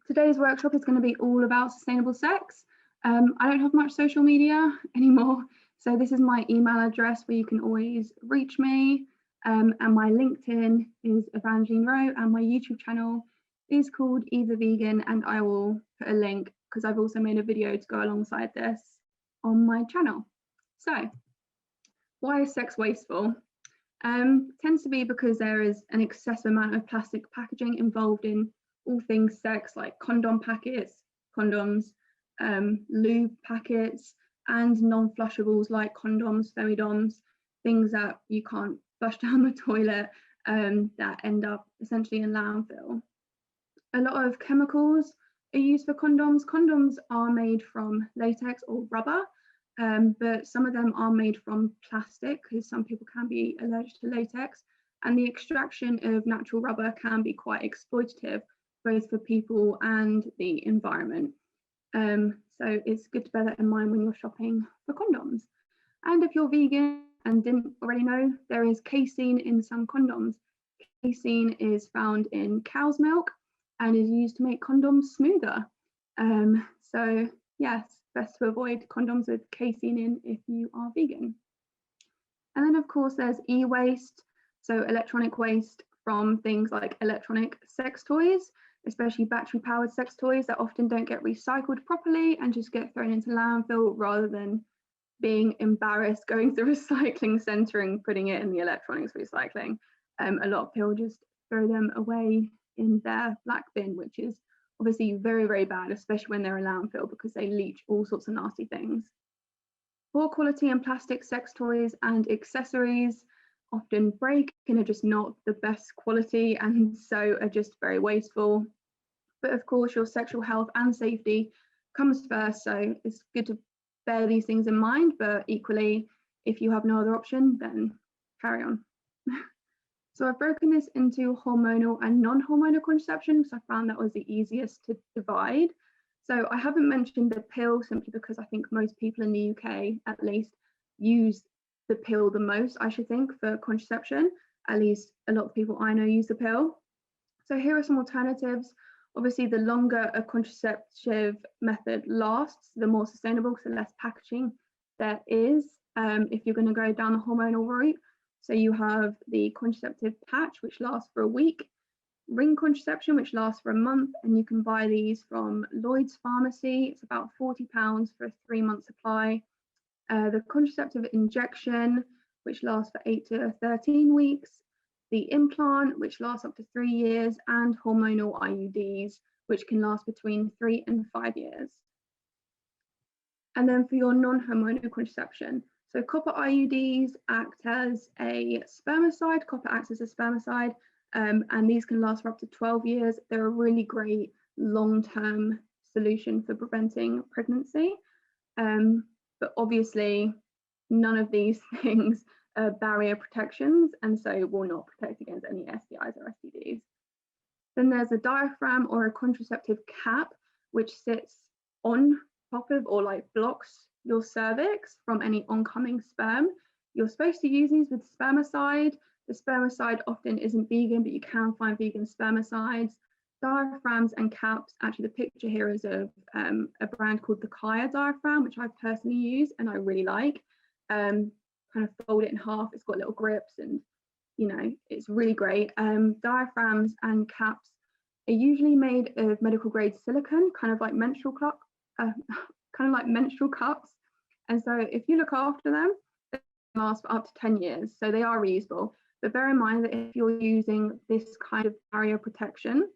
today's workshop is going to be all about sustainable sex. I don't have much social media anymore, so this is my email address where you can always reach me. And my LinkedIn is Evangeline Rowe, and my YouTube channel is called Eva Vegan, and I will put a link because I've also made a video to go alongside this on my channel. So, why is sex wasteful? Tends to be because there is an excessive amount of plastic packaging involved in all things sex, like condom packets, condoms, lube packets, and non-flushables like condoms, femidoms, things that you can't flush down the toilet that end up essentially in landfill. A lot of chemicals are used for condoms. Condoms are made from latex or rubber, but some of them are made from plastic because some people can be allergic to latex, and the extraction of natural rubber can be quite exploitative both for people and the environment. So it's good to bear that in mind when you're shopping for condoms. And if you're vegan and didn't already know, there is casein in some condoms. Casein is found in cow's milk and is used to make condoms smoother. So yes, best to avoid condoms with casein in if you are vegan. And then of course there's e-waste, so electronic waste from things like electronic sex toys, especially battery powered sex toys that often don't get recycled properly and just get thrown into landfill rather than being embarrassed going to the recycling centre and putting it in the electronics recycling. A lot of people just throw them away in their black bin, which is obviously very, very bad, especially when they're a landfill because they leach all sorts of nasty things. Poor quality and plastic sex toys and accessories often break and are just not the best quality and so are just very wasteful. But of course, your sexual health and safety comes first, so it's good to bear these things in mind, but equally, if you have no other option, then carry on. So I've broken this into hormonal and non-hormonal contraception because I found that was the easiest to divide. So I haven't mentioned the pill simply because I think most people in the UK, at least, use the pill the most, I should think, for contraception. At least a lot of people I know use the pill. So here are some alternatives. Obviously, the longer a contraceptive method lasts, the more sustainable, so less packaging there is if you're going to go down the hormonal route. So you have the contraceptive patch, which lasts for a week, ring contraception, which lasts for a month, and you can buy these from Lloyd's Pharmacy. It's about £40 for a 3-month supply. The contraceptive injection, which lasts for 8 to 13 weeks, the implant, which lasts up to 3 years, and hormonal IUDs, which can last between 3 and 5 years. And then for your non-hormonal contraception, so copper IUDs act as a spermicide. Copper acts as a spermicide, and these can last for up to 12 years. They're a really great long-term solution for preventing pregnancy. But obviously, none of these things are barrier protections, and so will not protect against any STIs or STDs. Then there's a diaphragm or a contraceptive cap, which sits on top of or like blocks your cervix from any oncoming sperm. You're supposed to use these with spermicide. The spermicide often isn't vegan, but you can find vegan spermicides. Diaphragms and caps, actually the picture here is of a brand called the Kaya diaphragm, which I personally use and I really like. Kind of fold it in half, it's got little grips and you know, it's really great. Diaphragms and caps are usually made of medical grade silicone, kind of like menstrual cups. And so if you look after them, they last for up to 10 years. So they are reusable. But bear in mind that if you're using this kind of barrier protection,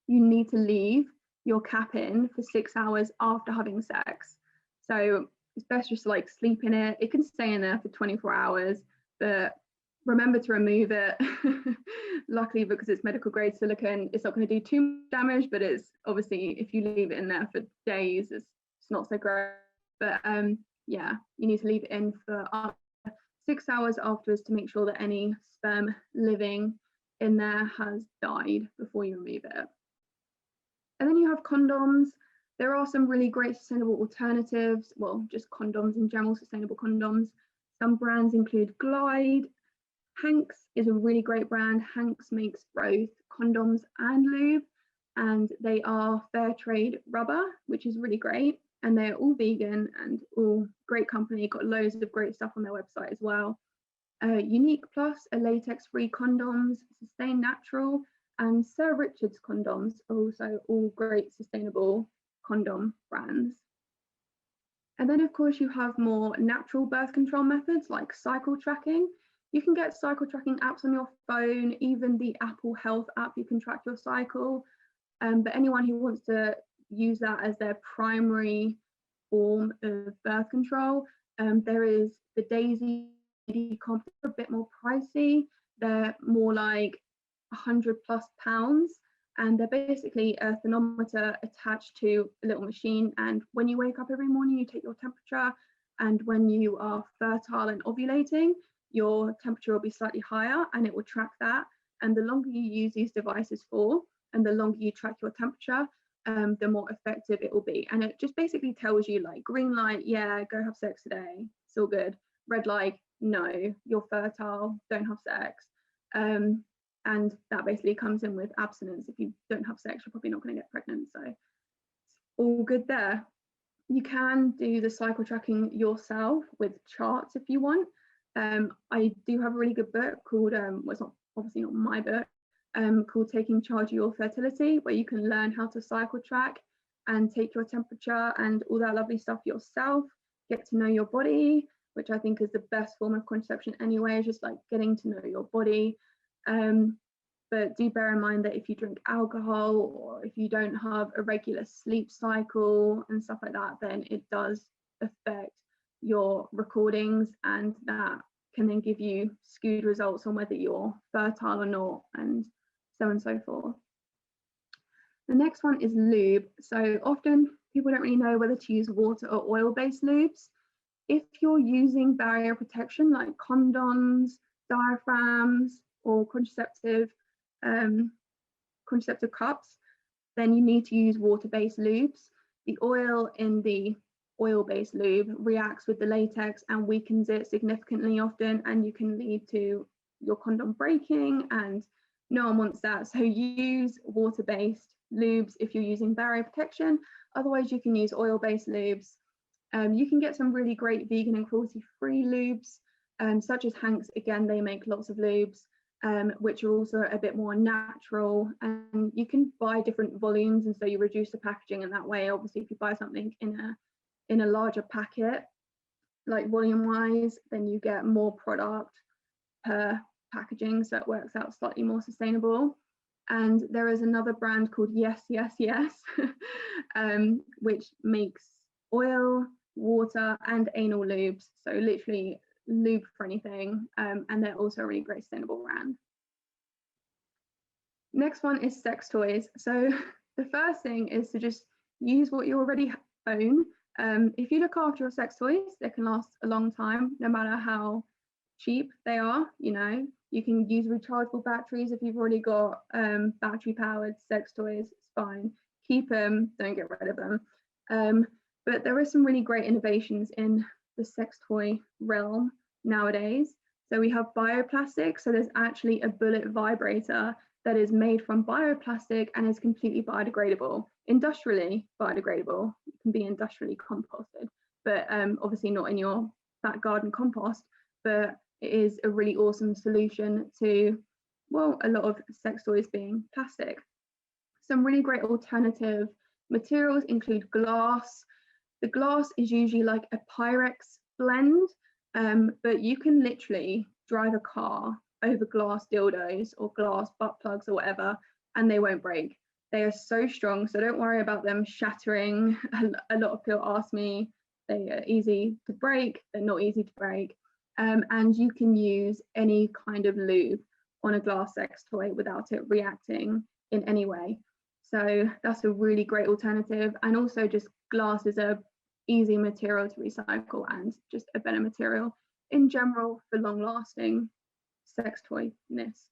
you need to leave your cap in for 6 hours after having sex. So it's best just to like sleep in it. It can stay in there for 24 hours, but remember to remove it. Luckily, because it's medical grade silicone, it's not going to do too much damage, but it's obviously if you leave it in there for days, it's not so great. But yeah, you need to leave it in for 6 hours afterwards to make sure that any sperm living in there has died before you remove it. And then you have condoms. There are some really great sustainable alternatives, well, just condoms in general, sustainable condoms. Some brands include Glide. Hanks is a really great brand. Hanks makes both condoms and lube. and they are fair trade rubber, which is really great. And they're all vegan and all great company, got loads of great stuff on their website as well. Unique Plus are latex-free condoms, Sustain Natural, and Sir Richard's condoms are also all great sustainable condom brands. And then of course you have more natural birth control methods like cycle tracking. You can get cycle tracking apps on your phone, even the Apple Health app, you can track your cycle. But anyone who wants to use that as their primary form of birth control, there is the Daisy comp, a bit more pricey. They're more like £100+ and they're basically a thermometer attached to a little machine, and when you wake up every morning you take your temperature, and when you are fertile and ovulating your temperature will be slightly higher and it will track that. And the longer you use these devices for and the longer you track your temperature, the more effective it will be. And it just basically tells you, like, green light, yeah, go have sex today, it's all good. Red light, no, you're fertile, don't have sex. And that basically comes in with abstinence. If you don't have sex, you're probably not going to get pregnant. So it's all good there. You can do the cycle tracking yourself with charts if you want. I do have a really good book called, well, it's not obviously not my book, called Taking Charge of Your Fertility, where you can learn how to cycle track and take your temperature and all that lovely stuff yourself, get to know your body, which I think is the best form of contraception anyway, just like getting to know your body. But do bear in mind that if you drink alcohol or if you don't have a regular sleep cycle and stuff like that, then it does affect your recordings, and that can then give you skewed results on whether you're fertile or not, and so on and so forth. The next one is lube. So often people don't really know whether to use water or oil-based lubes. If you're using barrier protection like condoms, diaphragms, or contraceptive cups, then you need to use water-based lubes. The oil in the oil-based lube reacts with the latex and weakens it significantly often, and you can lead to your condom breaking, and no one wants that. So use water-based lubes if you're using barrier protection. Otherwise you can use oil-based lubes. You can get some really great vegan and cruelty-free lubes, such as Hanks. Again, they make lots of lubes, which are also a bit more natural, and you can buy different volumes, and so you reduce the packaging. And that way, obviously, if you buy something in a larger packet, like volume wise, then you get more product per packaging, so it works out slightly more sustainable. And there is another brand called Yes Yes Yes, which makes oil, water, and anal lubes, so literally lube for anything, and they're also a really great sustainable brand. Next one is sex toys. So the first thing is to just use what you already own. If you look after your sex toys, they can last a long time, no matter how cheap they are. You know, you can use rechargeable batteries if you've already got battery powered sex toys, it's fine. Keep them, don't get rid of them. But there are some really great innovations in the sex toy realm nowadays. So we have bioplastic. So there's actually a bullet vibrator that is made from bioplastic and is completely biodegradable, industrially biodegradable. It can be industrially composted, but obviously not in your back garden compost. But it is a really awesome solution to, well, a lot of sex toys being plastic. Some really great alternative materials include glass. The glass is usually like a Pyrex blend, but you can literally drive a car over glass dildos or glass butt plugs or whatever, and they won't break. They are so strong, so don't worry about them shattering. A lot of people ask me, they are easy to break, they're not easy to break. And you can use any kind of lube on a glass sex toy without it reacting in any way. So that's a really great alternative. And also just glass is a easy material to recycle and just a better material in general for long lasting sex toy-ness.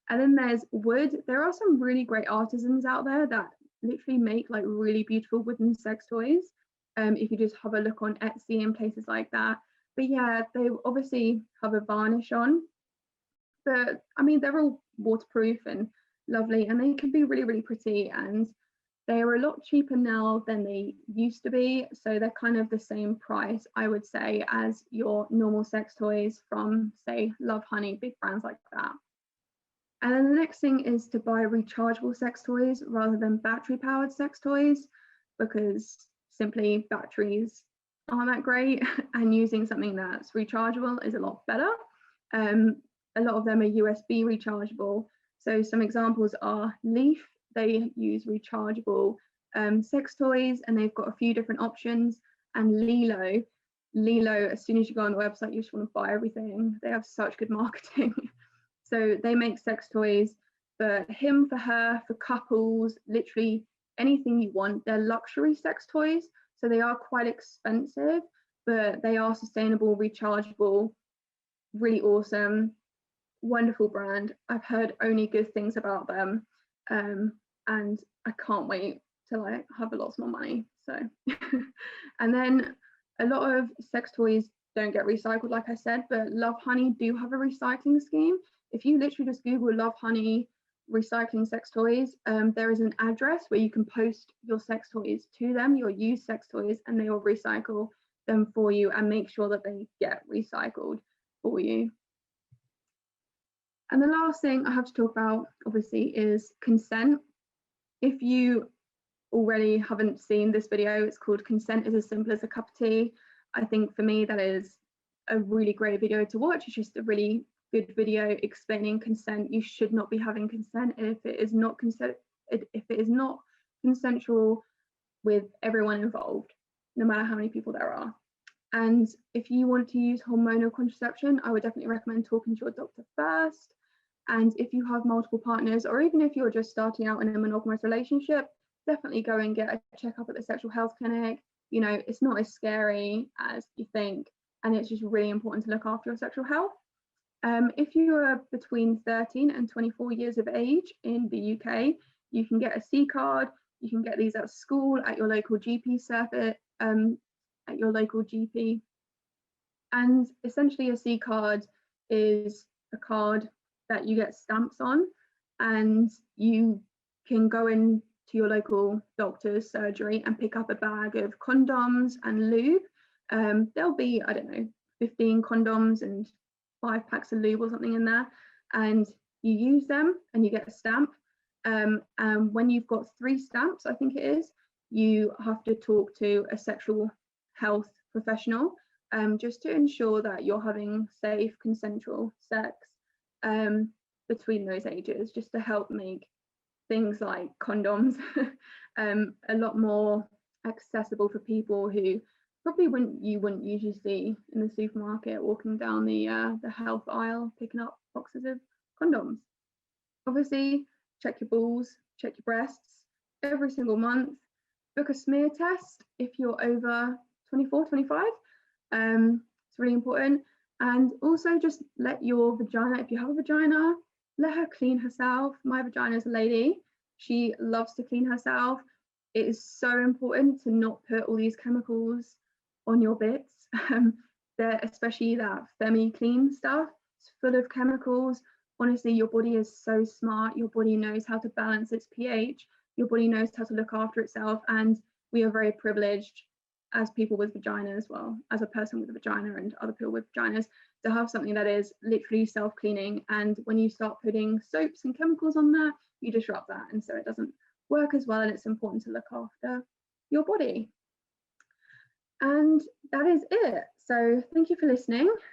And then there's wood. There are some really great artisans out there that literally make like really beautiful wooden sex toys. If you just have a look on Etsy and places like that. But yeah, they obviously have a varnish on, but I mean, they're all waterproof and lovely, and they can be really, really pretty, and they are a lot cheaper now than they used to be. So they're kind of the same price, I would say, as your normal sex toys from, say, Love Honey, big brands like that. And then the next thing is to buy rechargeable sex toys rather than battery powered sex toys, because simply batteries aren't that great, and using something that's rechargeable is a lot better. A lot of them are USB rechargeable. So some examples are Leaf. They use rechargeable sex toys, and they've got a few different options. And Lilo, as soon as you go on the website, you just want to buy everything. They have such good marketing. So they make sex toys for him, for her, for couples, literally anything you want. They're luxury sex toys, so they are quite expensive, but they are sustainable, rechargeable, really awesome, wonderful brand. I've heard only good things about them, and I can't wait till I have lots more money. So, and then a lot of sex toys don't get recycled, like I said, but Love Honey do have a recycling scheme. If you literally just Google Love Honey recycling sex toys, there is an address where you can post your sex toys to them, your used sex toys, and they will recycle them for you and make sure that they get recycled for you. And the last thing I have to talk about, obviously, is consent. If you already haven't seen this video, it's called Consent is as Simple as a Cup of Tea. I think for me, that is a really great video to watch. It's just a really good video explaining consent. You should not be having consent if it is not consensual with everyone involved, no matter how many people there are. And if you want to use hormonal contraception, I would definitely recommend talking to your doctor first. And if you have multiple partners, or even if you're just starting out in a monogamous relationship, definitely go and get a checkup at the sexual health clinic. You know, it's not as scary as you think, and it's just really important to look after your sexual health. If you are between 13 and 24 years of age in the UK, you can get a C card. You can get these at school, at your local GP circuit, at your local GP. And essentially a C card is a card that you get stamps on, and you can go into your local doctor's surgery and pick up a bag of condoms and lube. There'll be, I don't know, 15 condoms and 5 packs of lube or something in there, and you use them and you get a stamp. And when you've got 3 stamps, I think it is, you have to talk to a sexual health professional, just to ensure that you're having safe, consensual sex between those ages, just to help make things like condoms a lot more accessible for people who probably you wouldn't usually see in the supermarket, walking down the health aisle picking up boxes of condoms. Obviously, check your balls, check your breasts every single month. Book a smear test if you're over 24, 25. It's really important. And also just let your vagina, if you have a vagina, let her clean herself. My vagina is a lady. She loves to clean herself. It is so important to not put all these chemicals on your bits. Especially that Femi-Clean stuff. It's full of chemicals. Honestly, your body is so smart. Your body knows how to balance its pH. Your body knows how to look after itself. And we are very privileged as people with vaginas, well, as a person with a vagina and other people with vaginas, to have something that is literally self-cleaning. And when you start putting soaps and chemicals on that, you disrupt that, and so it doesn't work as well, and it's important to look after your body. And that is it. So thank you for listening.